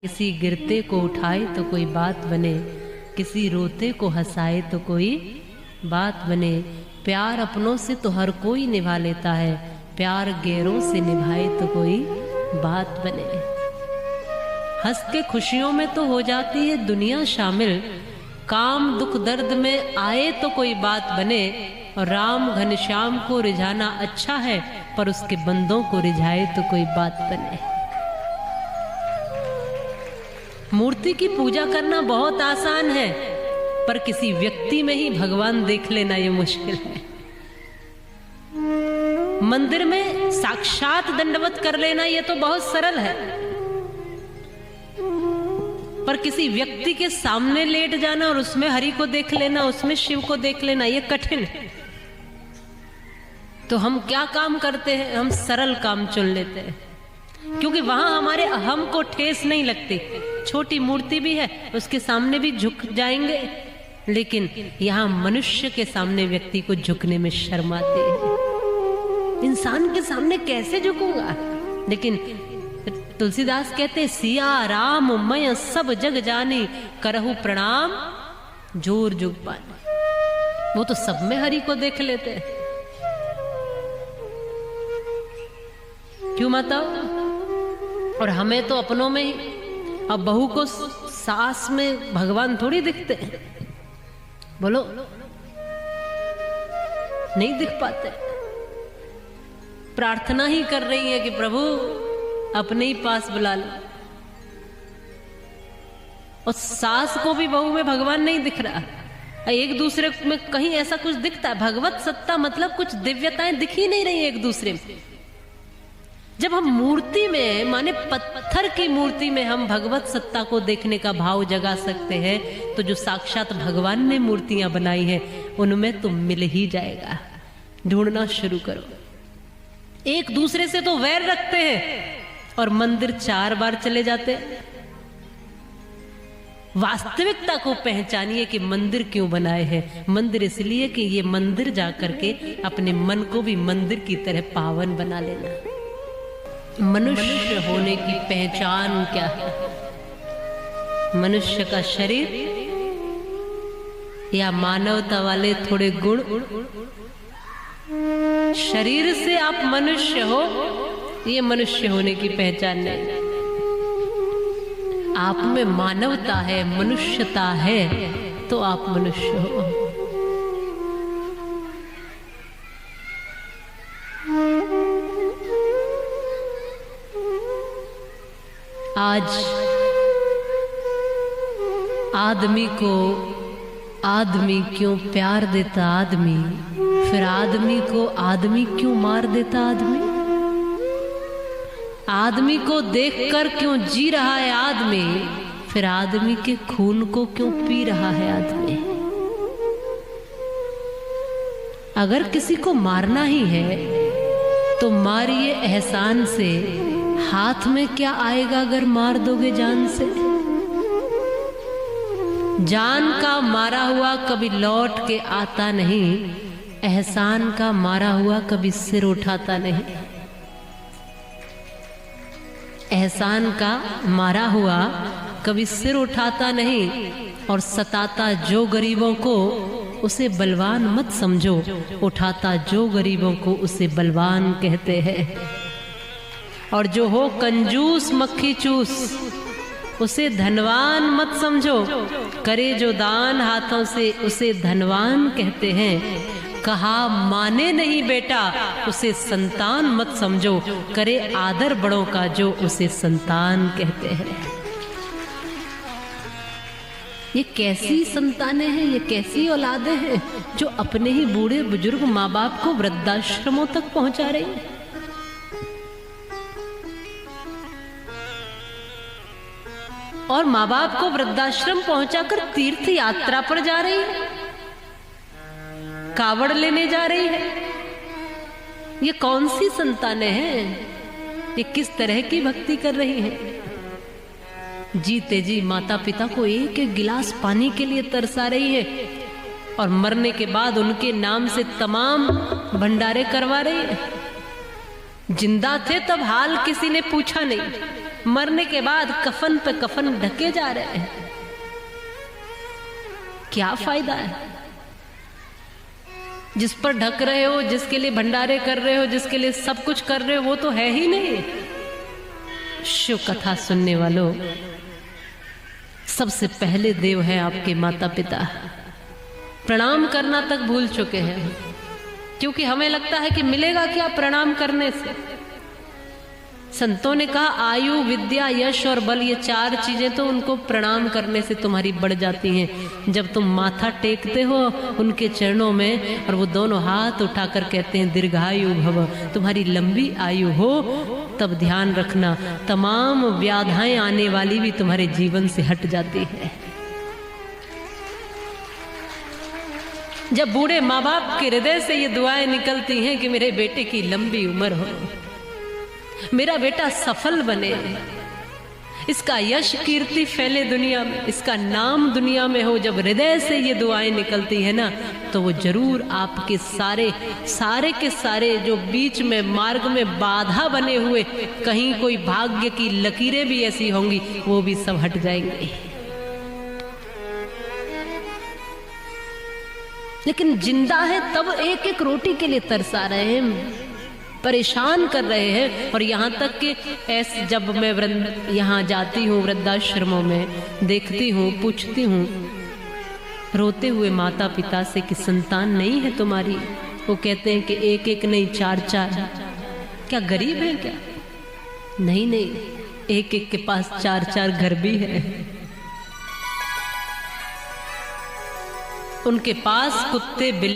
किसी गिरते को उठाए तो कोई बात बने, किसी रोते को हंसाए तो कोई बात बने। प्यार अपनों से तो हर कोई निभा लेता है, प्यार गैरों से निभाए तो कोई बात बने। हंस के खुशियों में तो हो जाती है दुनिया शामिल, काम दुख दर्द में आए तो कोई बात बने। और राम घनश्याम को रिझाना अच्छा है, पर उसके बंदों को रिझाए तो कोई बात बने। मूर्ति की पूजा करना बहुत आसान है, पर किसी व्यक्ति में ही भगवान देख लेना ये मुश्किल है। मंदिर में साक्षात दंडवत कर लेना ये तो बहुत सरल है, पर किसी व्यक्ति के सामने लेट जाना और उसमें हरि को देख लेना, उसमें शिव को देख लेना ये कठिन है। तो हम क्या काम करते हैं, हम सरल काम चुन लेते हैं, क्योंकि वहां हमारे अहम को ठेस नहीं लगती। छोटी मूर्ति भी है, उसके सामने भी झुक जाएंगे, लेकिन यहाँ मनुष्य के सामने व्यक्ति को झुकने में शर्म आती है। इंसान के सामने कैसे झुकूंगा? लेकिन तुलसीदास कहते हैं, सिया राम मैं सब जग जानी, करहु प्रणाम जोर जुग पानी। वो तो सब में हरि को देख लेते हैं। क्यों माता? और हमें तो अपनों में ही। अब बहू को सास में भगवान थोड़ी दिखते हैं, बोलो, नहीं दिख पाते। प्रार्थना ही कर रही है कि प्रभु अपने ही पास बुला लो। और सास को भी बहू में भगवान नहीं दिख रहा, एक दूसरे में कहीं ऐसा कुछ दिखता है। भगवत सत्ता मतलब कुछ दिव्यताएं दिख ही नहीं रही एक दूसरे में। जब हम मूर्ति में, माने पत्थर की मूर्ति में हम भगवत सत्ता को देखने का भाव जगा सकते हैं, तो जो साक्षात भगवान ने मूर्तियां बनाई हैं उनमें तो मिल ही जाएगा। ढूंढना शुरू करो। एक दूसरे से तो वैर रखते हैं और मंदिर 4 बार चले जाते हैं। वास्तविकता को पहचानिए कि मंदिर क्यों बनाए हैं। मंदिर इसलिए कि ये मंदिर जा करके अपने मन को भी मंदिर की तरह पावन बना लेना। मनुष्य होने की पहचान क्या है? मनुष्य का शरीर या मानवता वाले थोड़े गुण? शरीर से आप मनुष्य हो, ये मनुष्य होने की पहचान नहीं। आप में मानवता है, मनुष्यता है, तो आप मनुष्य हो। आज आदमी को आदमी क्यों प्यार देता आदमी, फिर आदमी को आदमी क्यों मार देता आदमी? आदमी को देखकर क्यों जी रहा है आदमी, फिर आदमी के खून को क्यों पी रहा है आदमी? अगर किसी को मारना ही है तो मारिए एहसान से। हाथ में क्या आएगा अगर मार दोगे जान से? जान का मारा हुआ कभी लौट के आता नहीं, एहसान का मारा हुआ कभी सिर उठाता नहीं। एहसान का मारा हुआ कभी सिर उठाता नहीं, और सताता जो गरीबों को उसे बलवान मत समझो, उठाता जो गरीबों को उसे बलवान कहते हैं। और जो हो कंजूस मक्खी चूस उसे धनवान मत समझो, करे जो दान हाथों से उसे धनवान कहते हैं। कहा माने नहीं बेटा उसे संतान मत समझो, करे आदर बड़ों का जो उसे संतान कहते हैं। ये कैसी संतानें हैं, ये कैसी औलादें हैं जो अपने ही बूढ़े बुजुर्ग माँ बाप को वृद्धाश्रमों तक पहुंचा रही हैं। और माँ बाप को वृद्धाश्रम पहुंचाकर तीर्थ यात्रा पर जा रही है, कावड़ लेने जा रही है। ये कौन सी संतानें हैं? ये किस तरह की भक्ति कर रही हैं? जीते जी माता पिता को एक एक गिलास पानी के लिए तरसा रही है, और मरने के बाद उनके नाम से तमाम भंडारे करवा रही है। जिंदा थे तब हाल किसी ने पूछा नहीं, मरने के बाद कफन पे कफन ढके जा रहे हैं। क्या फायदा है? जिस पर ढक रहे हो, जिसके लिए भंडारे कर रहे हो, जिसके लिए सब कुछ कर रहे हो, वो तो है ही नहीं। शिव कथा सुनने वालों, सबसे पहले देव है आपके माता पिता। प्रणाम करना तक भूल चुके हैं, क्योंकि हमें लगता है कि मिलेगा क्या प्रणाम करने से। संतों ने कहा आयु, विद्या, यश और बल, ये 4 चीजें तो उनको प्रणाम करने से तुम्हारी बढ़ जाती हैं। जब तुम माथा टेकते हो उनके चरणों में और वो दोनों हाथ उठाकर कहते हैं दीर्घायु भव, तुम्हारी लंबी आयु हो, तब ध्यान रखना तमाम व्याधाएं आने वाली भी तुम्हारे जीवन से हट जाती है। जब बूढ़े माँ बाप के हृदय से ये दुआएं निकलती हैं कि मेरे बेटे की लंबी उम्र हो, मेरा बेटा सफल बने, इसका यश कीर्ति फैले दुनिया में, इसका नाम दुनिया में हो, जब हृदय से ये दुआएं निकलती है ना, तो वो जरूर आपके सारे के सारे जो बीच में मार्ग में बाधा बने हुए कहीं कोई भाग्य की लकीरें भी ऐसी होंगी, वो भी सब हट जाएंगे। लेकिन जिंदा है तब एक एक रोटी के लिए तरसा रहे हैं, परेशान कर रहे हैं। और यहाँ तक कि ऐसे जब मैं यहाँ जाती हूँ वृद्धाश्रमों में, देखती हूँ, पूछती हूँ रोते हुए माता पिता से कि संतान नहीं है तुम्हारी, वो कहते हैं कि एक एक नहीं 4-4। क्या गरीब है क्या? नहीं, एक एक के पास 4-4 घर भी है। उनके पास कुत्ते बिल्ली